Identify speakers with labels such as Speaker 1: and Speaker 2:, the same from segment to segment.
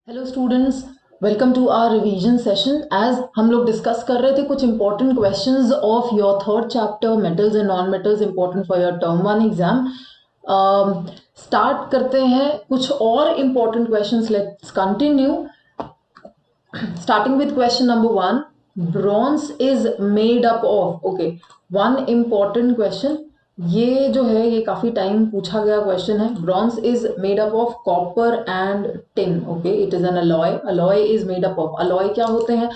Speaker 1: Hello students, welcome to our revision session. As हम लोग discuss कर रहे थे कुछ important questions of your third chapter metals and non metals important for your term one exam. Start करते हैं कुछ और important questions. Let's continue starting with question number one. Bronze is made up of, okay, one important question. ये जो है ये काफी time पूछा गया क्वेश्चन है। Bronze is made up of copper and tin, okay, it is an alloy. Alloy is made up of, alloy क्या होते हैं?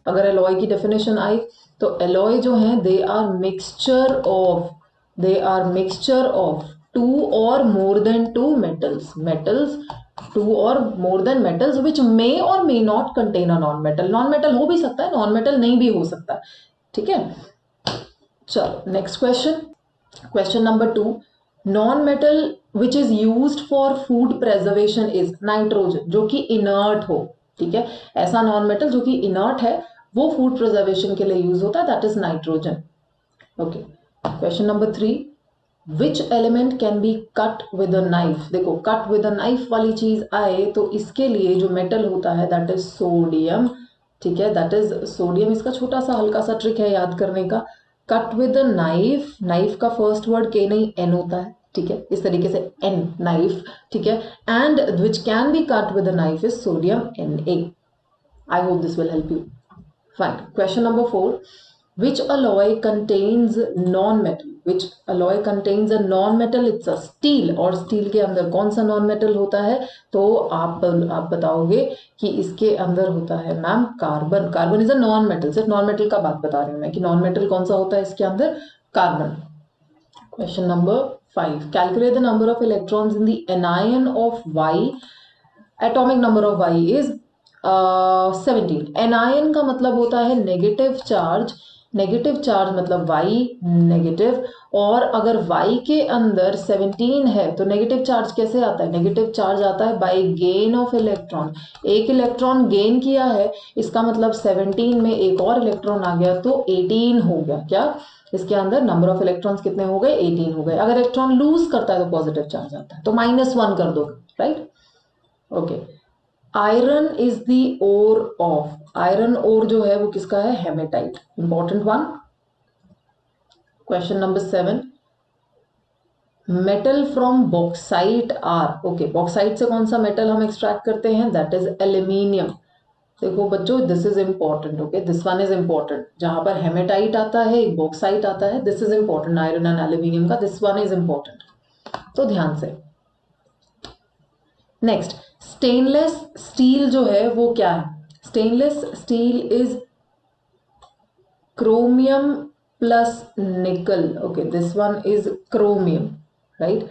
Speaker 1: अगर अलॉय की डेफिनेशन आई तो अलॉय जो है they are mixture of two or more than two metals two or more than metals which may or may not contain a non metal. Non metal हो भी सकता है, नॉन मेटल नहीं भी हो सकता है, ठीक है। चलो next question, question number two. Non metal which is used for food preservation is nitrogen, जो कि इनर्ट हो, ठीक है। ऐसा नॉन मेटल जो कि इनर्ट है वो फूड प्रिजर्वेशन के लिए यूज होता है, that is nitrogen, okay. Question number three. Which element can be cut with a knife? देखो कट विद अ नाइफ वाली चीज आए तो इसके लिए जो मेटल होता है दैट इज सोडियम, ठीक है, दैट इज सोडियम। इसका छोटा सा हल्का सा ट्रिक है याद करने का। Cut with a knife, knife का फर्स्ट वर्ड के नहीं एन होता है, ठीक है, इस तरीके से एन नाइफ, ठीक है। And which can be cut with a knife is sodium Na। I hope this will help you. Fine. Question number four. Which alloy contains non-metal? Which alloy contains a non-metal? It's a steel. और steel के अंदर कौन सा non-metal होता है? तो आप बताओगे कि इसके अंदर होता है ma'am carbon. Carbon is a non-metal। सिर्फ non-metal का बात बता रही हूँ मैं कि non-metal कौन सा होता है इसके अंदर? Carbon. Question number five. Calculate the number of electrons in the anion of Y. Atomic number of Y is 17। Anion का मतलब होता है नेगेटिव चार्ज, नेगेटिव चार्ज मतलब Y नेगेटिव। और अगर Y के अंदर 17 है तो नेगेटिव चार्ज कैसे आता है? नेगेटिव चार्ज आता है बाय गेन ऑफ इलेक्ट्रॉन। एक इलेक्ट्रॉन गेन किया है, इसका मतलब 17 में एक और इलेक्ट्रॉन आ गया तो 18 हो गया। क्या इसके अंदर नंबर ऑफ इलेक्ट्रॉन्स कितने हो गए? 18 हो गए। अगर इलेक्ट्रॉन लूज करता है तो पॉजिटिव चार्ज आता है, तो -1 कर दो, right, okay. Iron is the ore of, iron ore जो है वो किसका है? Hematite, important one. Question number 7। Metal from bauxite are, okay, bauxite से कौन सा मेटल हम एक्सट्रैक्ट करते हैं? That is aluminium. देखो बच्चों this is important, okay, this one is important. जहां पर हेमेटाइट आता है, बॉक्साइट आता है, this is important, iron and aluminium का, दिस वन इज इंपॉर्टेंट, तो ध्यान से। नेक्स्ट, स्टेनलेस स्टील जो है वो क्या है? Stainless steel is chromium plus nickel, okay, this one is chromium, right,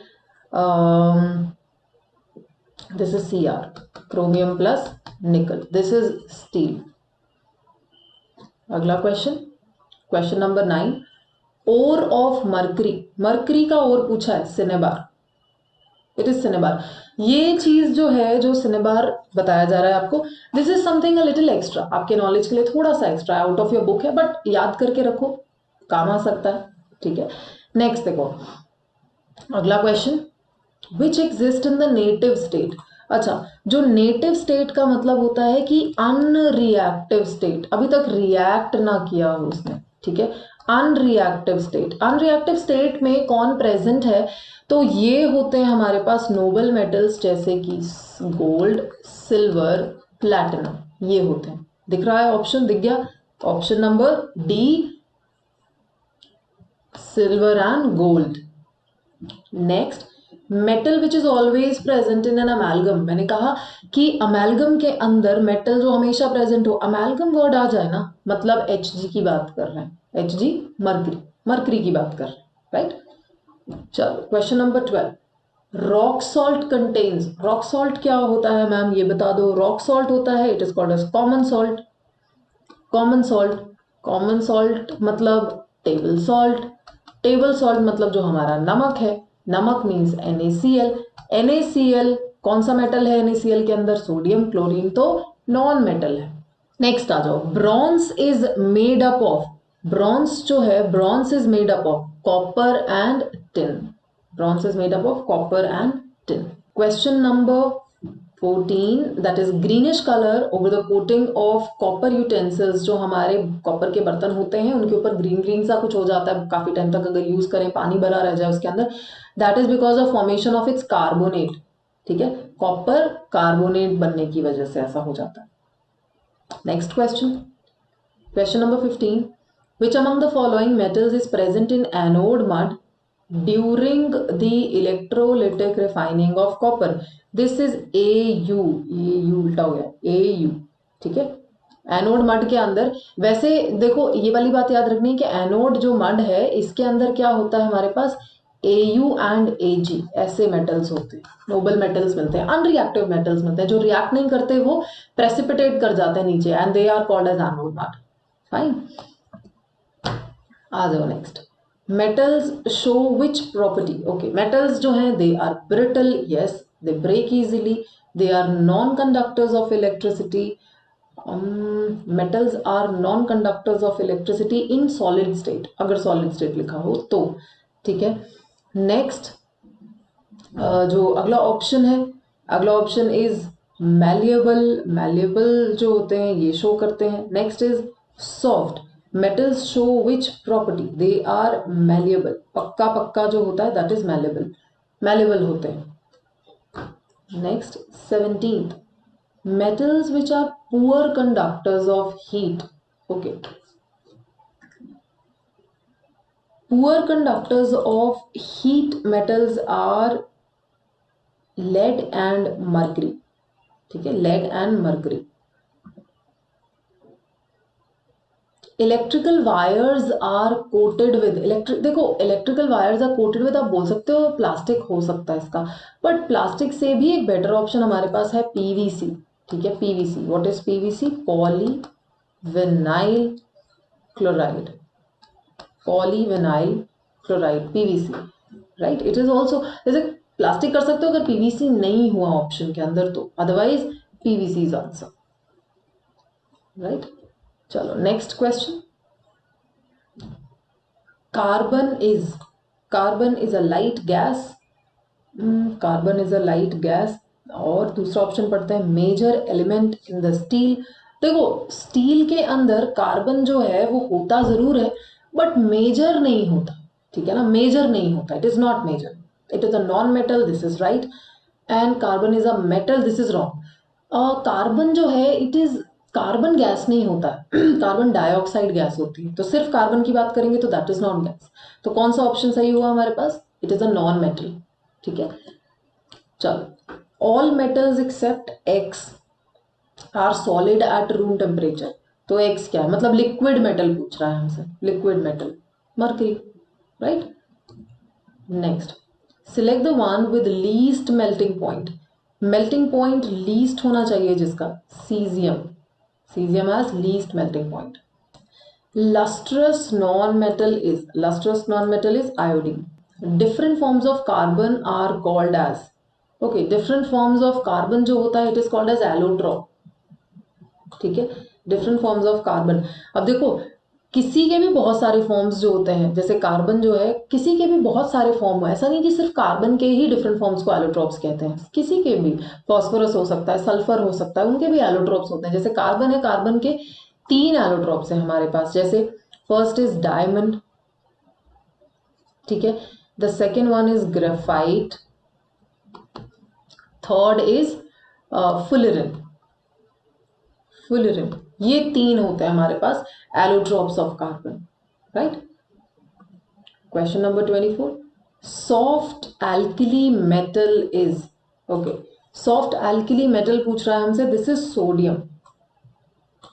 Speaker 1: this is Cr, chromium plus nickel, this is steel. अगला question, question number 9। Ore of mercury, mercury का ore पूछा है, cinnabar, it is cinnabar. ये चीज जो है, जो cinnabar बताया जा रहा है आपको, this is something a little extra, आपके नॉलेज के लिए थोड़ा सा extra out of your book है, बट याद करके रखो, काम आ सकता है, ठीक है। नेक्स्ट देखो अगला question. Which exist in the native state? अच्छा, जो नेटिव स्टेट का मतलब होता है कि अनरिएक्टिव स्टेट, अभी तक रिएक्ट ना किया हो उसने, ठीक है। अनरिएक्टिव स्टेट, अनरिएक्टिव स्टेट में कौन प्रेजेंट है? तो ये होते हैं हमारे पास नोबल मेटल्स, जैसे कि गोल्ड, सिल्वर, प्लैटिनम, ये होते हैं। दिख रहा है ऑप्शन? दिख गया? Option number D, silver and gold. Next, metal which is always present in an amalgam. मैंने कहा कि अमेलगम के अंदर मेटल जो हमेशा प्रेजेंट हो, अमेलगम वर्ड आ जाए ना, मतलब Hg की बात कर रहे हैं, Hg, मर्करी, मर्करी की बात कर रहे हैं, राइट। चलो question number 12। Rock salt contains, rock salt क्या होता है मैम ये बता दो? रॉक सॉल्ट होता है, it is called as common salt. Common salt, common salt मतलब टेबल सॉल्ट, टेबल सॉल्ट मतलब जो हमारा नमक है, नमक मीन्स NaCl। NaCl कौन सा मेटल है? NaCl के अंदर सोडियम, क्लोरीन तो नॉन मेटल है। नेक्स्ट आ जाओ, bronze is made up of, bronze जो है, bronze is made up of copper and tin. Bronze is made up of copper and tin. Question number 14, that is greenish color over the coating of copper utensils. जो हमारे copper के बर्तन होते हैं उनके ऊपर ग्रीन ग्रीन सा कुछ हो जाता है काफी टाइम तक अगर यूज करें, पानी भरा रह जाए उसके अंदर, that is because of formation of its carbonate. ठीक है, कॉपर कार्बोनेट बनने की वजह से ऐसा हो जाता है. Next question, question number 15, which among the following metals is present in anode mud during the electrolytic refining of copper? This is AU. AU उल्टा हो गया, AU. ठीक है, एनोड मड के अंदर. वैसे देखो ये वाली बात याद रखनी है कि एनोड जो मड है इसके अंदर क्या होता है हमारे पास, AU एंड AG ऐसे मेटल्स होते हैं, नोबल मेटल्स मिलते हैं, अनरिएक्टिव मेटल्स मिलते हैं, जो रिएक्ट नहीं करते वो प्रेसिपिटेट कर जाते हैं नीचे, and they are called as anode mud. Fine, आ जाओ next. Metals show which property. Okay, metals जो हैं they are brittle, yes, they break easily, they are non conductors of electricity. Metals are non conductors of electricity in solid state, अगर solid state लिखा हो तो. ठीक है, next जो अगला ऑप्शन है, अगला ऑप्शन इज मैलिएबल. मैलिएबल जो होते हैं ये शो करते हैं. Next is soft. Metals show which property, they are malleable. पक्का पक्का जो होता है दैट इज मैलिएबल, मैलिएबल होते हैं. Next 17th, metals which are poor conductors of heat. Okay, poor conductors of heat metals are lead and mercury. ठीक है, lead and mercury. Electrical wires are coated with electric. देखो electrical wires are coated with, आप बोल सकते हो plastic हो सकता है इसका, बट प्लास्टिक से भी एक बेटर ऑप्शन हमारे पास है पीवीसी. ठीक है, PVC. What is PVC? Poly vinyl chloride. Poly vinyl chloride, PVC. Right, it is also, जैसे प्लास्टिक कर सकते हो अगर पीवीसी नहीं हुआ ऑप्शन के अंदर तो, otherwise PVC is answer. Right, चलो next question. Carbon is a light gas. Carbon is a light gas. और दूसरा ऑप्शन पढ़ते हैं, major element in the steel. देखो स्टील के अंदर कार्बन जो है वो होता जरूर है बट मेजर नहीं होता. ठीक है ना, मेजर नहीं होता, it is not major, it is a non metal, this is right. And carbon is a metal, this is wrong. Carbon जो है इट इज, कार्बन गैस नहीं होता है, कार्बन डाइऑक्साइड गैस होती है. तो सिर्फ कार्बन की बात करेंगे तो दैट इज नॉन गैस. तो कौन सा ऑप्शन सही हुआ हमारे पास? It is a non metal. ठीक है, चलो. All metals except X are solid at room temperature. तो एक्स क्या है, मतलब लिक्विड मेटल पूछ रहा है हमसे, liquid metal, mercury. Right, next. Select the one with least melting point. Melting point least होना चाहिए जिसका, caesium. Cesium has least melting point. Lustrous non-metal is iodine. Different forms of carbon are called as, okay, different forms of carbon जो होता है it is called as allotrop. ठीक है, different forms of carbon. अब देखो किसी के भी बहुत सारे फॉर्म्स जो होते हैं, जैसे कार्बन जो है किसी के भी बहुत सारे फॉर्म है, ऐसा नहीं कि सिर्फ कार्बन के ही डिफरेंट फॉर्म्स को एलोट्रोप्स कहते हैं. किसी के भी, फॉस्फोरस हो सकता है, सल्फर हो सकता है, उनके भी एलोट्रोप्स होते हैं. जैसे कार्बन है, कार्बन के 3 एलोट्रोप्स हैं हमारे पास. जैसे फर्स्ट इज डायमंड. ठीक है, the second one is graphite, third is fullerene. Fullerene, ये 3 होते हैं हमारे पास allotropes of carbon. Right, question number 24. Soft alkali metal is, okay, soft alkali metal पूछ रहा है हमसे, दिस इज सोडियम.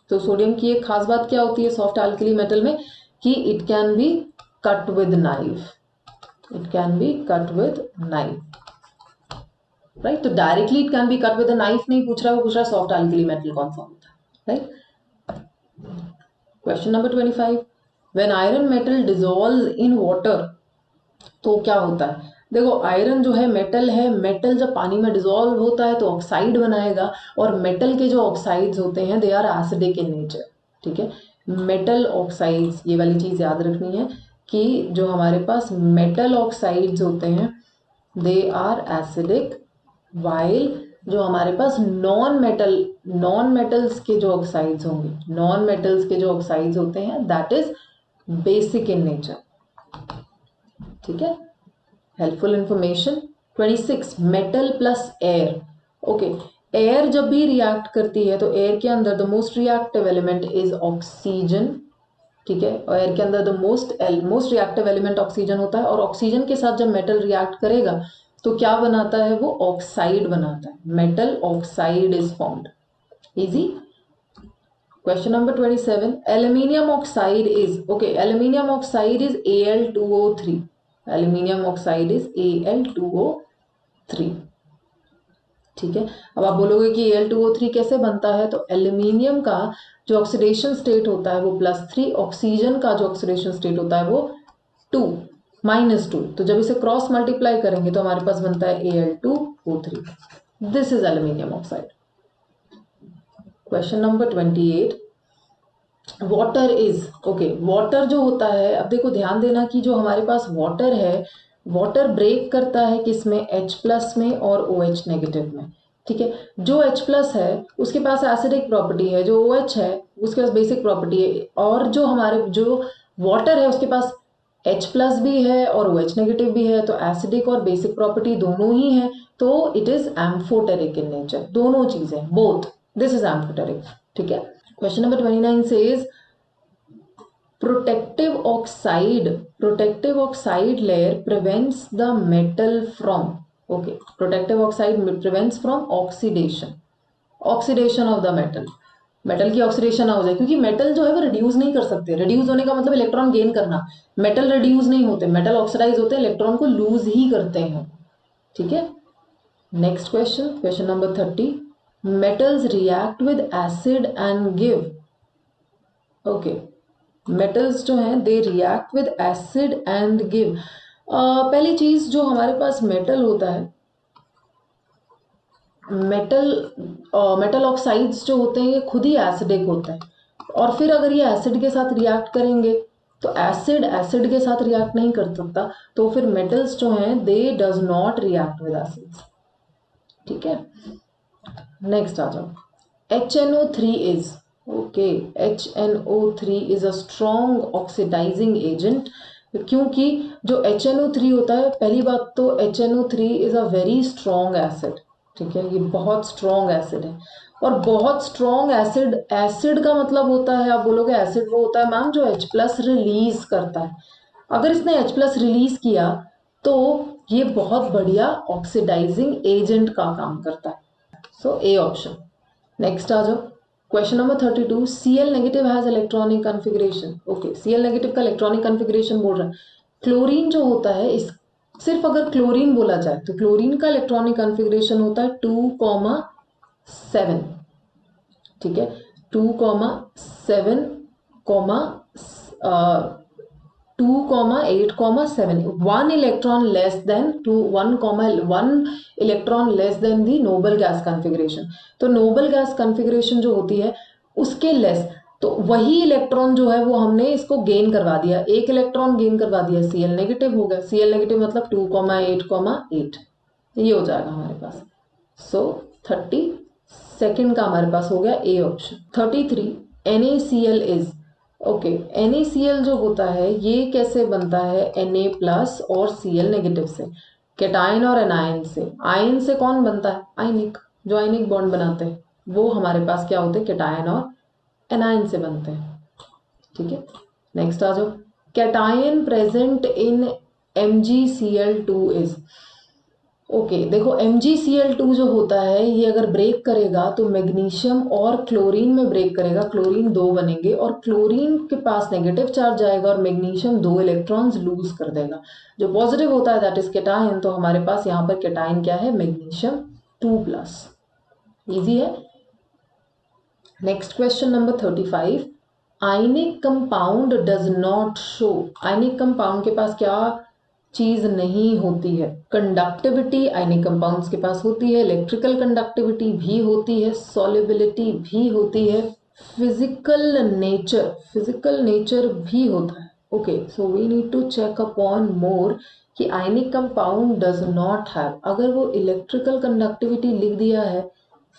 Speaker 1: तो सोडियम की एक खास बात क्या होती है सॉफ्ट एल्कली मेटल में, कि it can be cut with knife. It can be cut with knife. Right, तो directly it can be cut with knife नहीं पूछ रहा है, वो पूछ रहा है सॉफ्ट एल्कली मेटल कौन सा होता है. Right, question number 25. When iron metal dissolves in water, तो क्या होता है? देखो आयरन जो है मेटल है, मेटल जब पानी में डिसॉल्व होता है तो ऑक्साइड बनाएगा, और मेटल के जो ऑक्साइड्स होते हैं they are acidic in nature. ठीक है, मेटल ऑक्साइड्स, ये वाली चीज याद रखनी है कि जो हमारे पास मेटल ऑक्साइड्स होते हैं दे आर एसिडिक, वाइल जो हमारे पास नॉन मेटल्स के जो ऑक्साइड्स होंगे, नॉन मेटल्स के जो ऑक्साइड्स होते हैं that is basic in nature. ठीक है, helpful information. 26 metal plus air. Okay, air जब भी रिएक्ट करती है तो एयर के अंदर the most reactive element is oxygen. ठीक है, और एयर के अंदर the most reactive element oxygen होता है, और ऑक्सीजन के साथ जब मेटल रिएक्ट करेगा तो क्या बनाता है, वो ऑक्साइड बनाता है, metal oxide is formed. Easy. Question number 27. Aluminium oxide is, okay, aluminium oxide is Al2O3. Aluminium oxide is Al2O3. ठीक है, अब आप बोलोगे कि Al2O3 कैसे बनता है, तो एल्यूमिनियम का जो ऑक्सीडेशन स्टेट होता है वो +3, ऑक्सीजन का जो ऑक्सीडेशन स्टेट होता है वो 2 -2, तो जब इसे क्रॉस मल्टीप्लाई करेंगे तो हमारे पास बनता है Al2O3। This is aluminium oxide. Question number 28। Water is, okay, water जो होता है, अब देखो ध्यान देना कि जो हमारे पास वाटर है, वाटर ब्रेक करता है किसमें, H+ में और OH नेगेटिव में। ठीक है, जो H+ है उसके पास एसिडिक प्रॉपर्टी है, जो OH है उसके पास बेसिक प्रॉपर्टी है, और जो हमारे जो वाटर है उसके पास H+ भी है और OH नेगेटिव भी है, तो एसिडिक और बेसिक प्रॉपर्टी दोनों ही है, तो it is amphoteric in nature, दोनों चीजें, बोथ, दिस इज एम्फोटेरिक। ठीक है, question number 29 says protective oxide layer prevents the metal from, okay, protective oxide prevents from oxidation of the metal की oxidation ना हो जाए, क्योंकि मेटल जो है वो रिड्यूस नहीं कर सकते, रिड्यूस होने का मतलब इलेक्ट्रॉन गेन करना, मेटल रिड्यूस नहीं होते, मेटल ऑक्सीडाइज होते हैं, इलेक्ट्रॉन को लूज ही करते हैं। ठीक है, next question, question number 30। Metals react with acid and give, okay, metals जो हैं they react with acid and give. पहली चीज, जो हमारे पास मेटल होता है, मेटल ऑक्साइड्स जो होते हैं ये खुद ही एसिडिक होते हैं, और फिर अगर ये एसिड के साथ रिएक्ट करेंगे तो एसिड के साथ रिएक्ट नहीं कर सकता, तो फिर मेटल्स जो हैं they does not react with acids. ठीक है, नेक्स्ट आ जाओ। HNO3 is, okay, HNO3 is a strong oxidising agent, क्योंकि जो HNO3 होता है, पहली बात तो HNO3 is a very strong acid. ठीक है, ये बहुत स्ट्रॉन्ग एसिड है, और बहुत स्ट्रॉन्ग एसिड का मतलब होता है, आप बोलोगे एसिड वो होता है मैम जो H+ रिलीज करता है, अगर इसने H+ रिलीज किया तो ये बहुत बढ़िया ऑक्सीडाइजिंग एजेंट का काम करता है, सो ए ऑप्शन। नेक्स्ट आ जाओ, question number 32। Cl negative has electronic configuration, okay, Cl negative का इलेक्ट्रॉनिक कॉन्फ़िगरेशन बोल रहा है। क्लोरीन जो होता है, इस सिर्फ अगर क्लोरीन बोला जाए तो क्लोरीन का इलेक्ट्रॉनिक कॉन्फ़िगरेशन होता है 2,7। ठीक है, 2,7, 2,8,7, 1 electron less than 1 electron less than the noble gas configuration. तो नोबल गैस कॉन्फ़िगरेशन जो होती है उसके लेस, तो वही इलेक्ट्रॉन जो है वो हमने इसको गेन करवा दिया, एक इलेक्ट्रॉन गेन करवा दिया, Cl नेगेटिव हो गया, Cl नेगेटिव मतलब 2,8,8, ये हो जाएगा हमारे पास। सो 32 का हमारे पास हो गया A option. 33 NaCl is, okay, NaCl जो होता है ये कैसे बनता है, Na+ और Cl नेगेटिव से, कैटायन और एनायन से। आयन से कौन बनता है, आयनिक, जो आयनिक बॉन्ड बनाते हैं वो हमारे पास क्या होते हैं, कैटायन और एनायन से बनते हैं। ठीक है, नेक्स्ट आ जाओ। Cation present in MgCl2 is, okay, देखो MgCl2 जो होता है ये अगर ब्रेक करेगा तो मैग्नीशियम और क्लोरीन में ब्रेक करेगा, क्लोरीन 2 बनेंगे, और क्लोरीन के पास नेगेटिव चार्ज आएगा और मैग्नीशियम 2 इलेक्ट्रॉन्स लूज कर देगा, जो पॉजिटिव होता है दैट इज कैटायन, तो हमारे पास यहाँ पर कैटायन क्या है, मैग्नीशियम 2+। इजी है। Next question number 35। Ionic compound does not show, ionic compound के पास क्या चीज नहीं होती है, कंडक्टिविटी आयनिक कंपाउंड्स के पास होती है, इलेक्ट्रिकल कंडक्टिविटी भी होती है, सॉल्युबिलिटी भी होती है, फिजिकल नेचर भी होता है। Okay, so we need to check upon more कि ionic compound does not have, अगर वो इलेक्ट्रिकल कंडक्टिविटी लिख दिया है,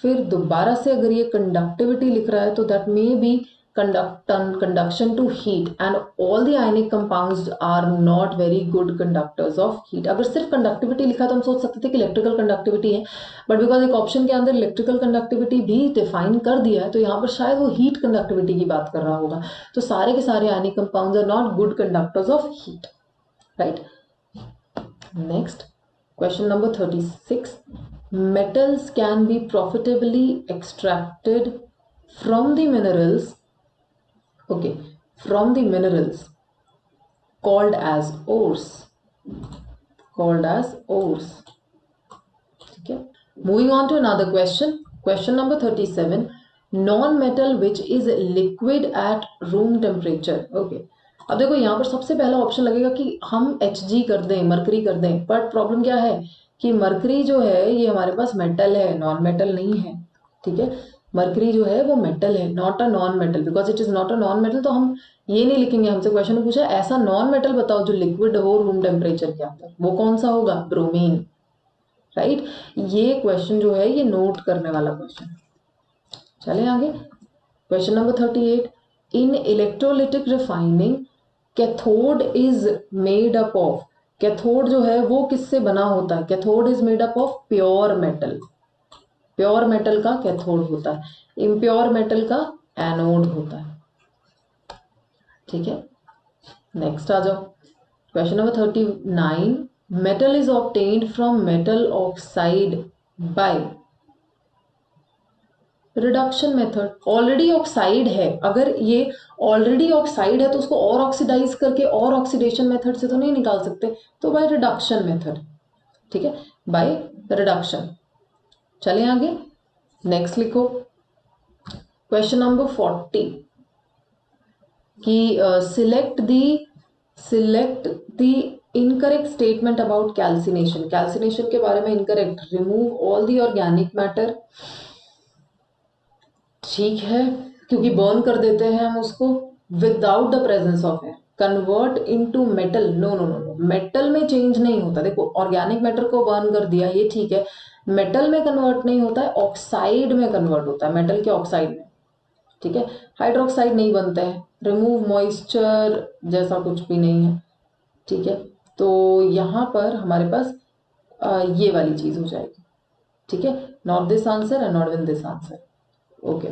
Speaker 1: फिर दोबारा से अगर ये कंडक्टिविटी लिख रहा है तो that may be conduction to heat, and all the ionic compounds are not very good conductors of heat। अगर सिर्फ कंडक्टिविटी लिखा तो हम सोच सकते थे कि इलेक्ट्रिकल कंडक्टिविटी है, बट बिकॉज एक ऑप्शन के अंदर इलेक्ट्रिकल कंडक्टिविटी भी डिफाइन कर दिया है तो यहाँ पर शायद वो हीट कंडक्टिविटी की बात कर रहा होगा। तो सारे के सारे ionic compounds are not good conductors of heat, right. Next question number 36, metals can be profitably extracted from the minerals, okay, from the minerals called as ores, ठीक है। Moving on to another question, question number 37, non-metal which is liquid at room temperature, okay। अब देखो यहाँ पर सबसे पहला option लगेगा कि हम Hg कर दें, मरकरी कर दें, बट प्रॉब्लम क्या है कि मरकरी जो है ये हमारे पास मेटल है, नॉन मेटल नहीं है, ठीक है। मरकरी जो है वो मेटल है, not a non metal, because it is not a non metal, तो हम ये नहीं लिखेंगे। हमसे क्वेश्चन में पूछा ऐसा नॉन मेटल बताओ जो लिक्विड हो रूम टेम्परेचर के अंदर, वो कौन सा होगा, ब्रोमीन, राइट। ये क्वेश्चन जो है ये नोट करने वाला क्वेश्चन। चले आगे, question number 38, in electrolytic refining cathode is made up of, cathode जो है वो किससे बना होता है, cathode is made up of pure metal, pure metal का कैथोड होता है, इम्प्योर मेटल का एनोड होता है, ठीक है। नेक्स्ट आ जाओ, question number 39, metal is obtained from metal oxide by reduction method. Already oxide है, अगर ये ऑलरेडी ऑक्साइड है तो उसको और ऑक्सीडाइज करके और ऑक्सीडेशन मेथड से तो नहीं निकाल सकते, तो बाय रिडक्शन मेथड, ठीक है, बाय रिडक्शन। चले आगे, नेक्स्ट लिखो क्वेश्चन नंबर 40 कि select the incorrect statement about calcination, calcination के बारे में incorrect, remove all the organic matter, ठीक है, क्योंकि बर्न कर देते हैं हम उसको, without the presence of air, convert into metal, no no no no, metal में चेंज नहीं होता। देखो ऑर्गेनिक मैटर को बर्न कर दिया ये ठीक है, मेटल में कन्वर्ट नहीं होता है, ऑक्साइड में कन्वर्ट होता है, मेटल के ऑक्साइड में, ठीक है। हाइड्रोक्साइड नहीं बनते हैं, रिमूव मॉइस्चर जैसा कुछ भी नहीं है, ठीक है। तो यहाँ पर हमारे पास ये वाली चीज हो जाएगी, ठीक है, not this answer and not win this answer, okay.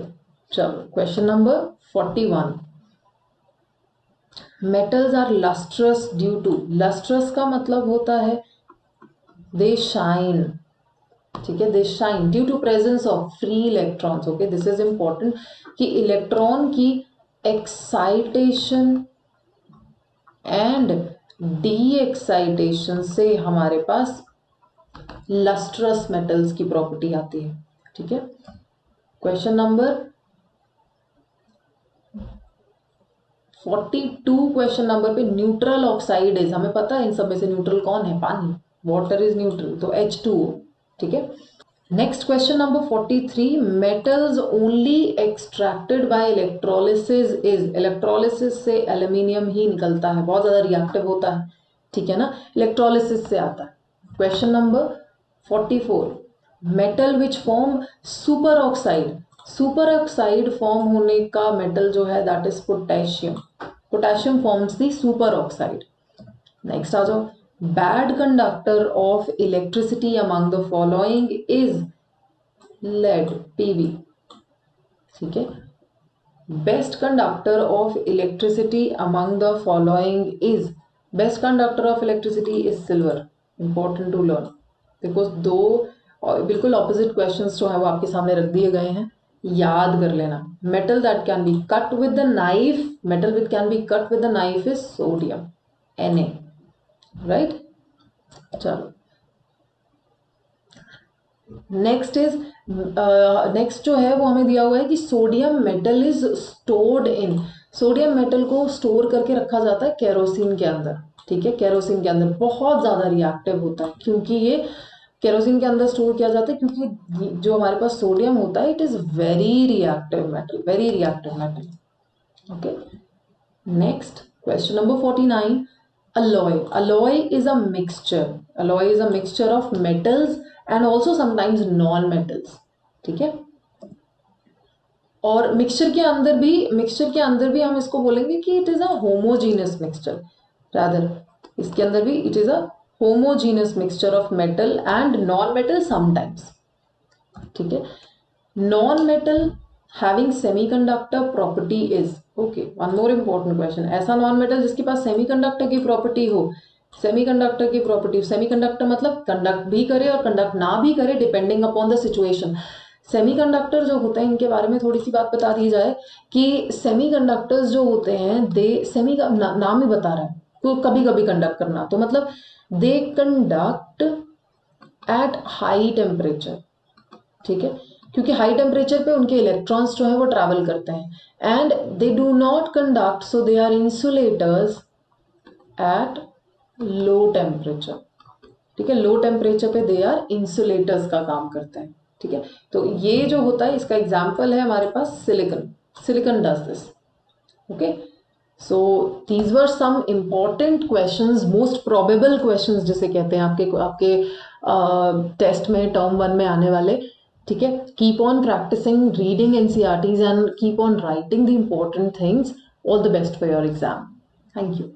Speaker 1: चलो question number 41, metals are lustrous due to, lustrous का मतलब होता है दे शाइन, ठीक है, they shine due to presence of free electrons, okay, this is important कि electron की excitation and de excitation से हमारे पास लस्ट्रस मेटल्स की प्रॉपर्टी आती है, ठीक है। क्वेश्चन नंबर 42 क्वेश्चन नंबर पे न्यूट्रल ऑक्साइड इज, हमें पता है इन सब में से न्यूट्रल कौन है, पानी, वाटर इज न्यूट्रल, तो H2O, ठीक है। Next question number 43, metals only extracted bye electrolysis is, electrolysis से एल्यूमिनियम ही निकलता है, बहुत ज्यादा रिएक्टिव होता है, ठीक है ना, इलेक्ट्रोलिसिस से आता है। Question number 44, metal which form super oxide, super oxide form होने का मेटल जो है that is potassium, potassium forms the super oxide. Next आ जाओ, bad conductor of electricity among the following is lead, PV, ठीक है। Best conductor of electricity among the following is, best conductor of electricity is silver, important to learn, because दो बिल्कुल opposite questions जो है वो आपके सामने रख दिए गए हैं, याद कर लेना। Metal that can be cut with the knife, metal with can be cut with the knife is sodium, Na, right. चलो नेक्स्ट इज, नेक्स्ट जो है वो हमें दिया हुआ है कि sodium metal is stored in, sodium metal को स्टोर करके रखा जाता है केरोसिन के अंदर, ठीक है, केरोसिन के अंदर बहुत ज्यादा रिएक्टिव होता है क्योंकि ये केरोसिन के अंदर स्टोर किया जाता है क्योंकि जो हमारे पास सोडियम होता है it is very reactive metal, very reactive metal. Okay, next question number 49, alloy. Alloy is a mixture. Alloy is a mixture of metals and also sometimes non-metals. ठीक है, और मिक्सचर के अंदर भी हम इसको बोलेंगे कि it is a homogeneous mixture, rather इसके अंदर भी it is a homogeneous mixture of metal and non metal sometimes. ठीक है, non metal having semiconductor property is, okay, one more important question, ऐसा नॉन मेटल जिसके पास सेमीकंडक्टर की property हो। Semiconductor की प्रॉपर्टी, सेमीकंडक्टर मतलब कंडक्ट भी करे और कंडक्ट ना भी करे depending upon the situation. Semiconductor जो होते हैं इनके बारे में थोड़ी सी बात बता दी जाए कि सेमीकंडक्टर्स जो होते हैं दे सेमी का नाम ही बता रहा है तो कभी कभी कंडक्ट करना, तो मतलब they conduct at high temperature. ठीक है, क्योंकि हाई टेम्परेचर पे उनके इलेक्ट्रॉन्स जो है वो ट्रैवल करते हैं and they do not conduct, so they are insulators at low temperature. ठीक है, लो टेम्परेचर पे दे आर इंसुलेटर्स का काम करते हैं। ठीक है, तो ये जो होता है इसका एग्जाम्पल है हमारे पास silicon, silicon does this. Okay, so these were some important questions, most probable questions जिसे कहते हैं आपके टेस्ट में टर्म 1 में आने वाले। ठीक है, keep on practising reading NCERTs and keep on writing the important things. All the best for your exam. Thank you.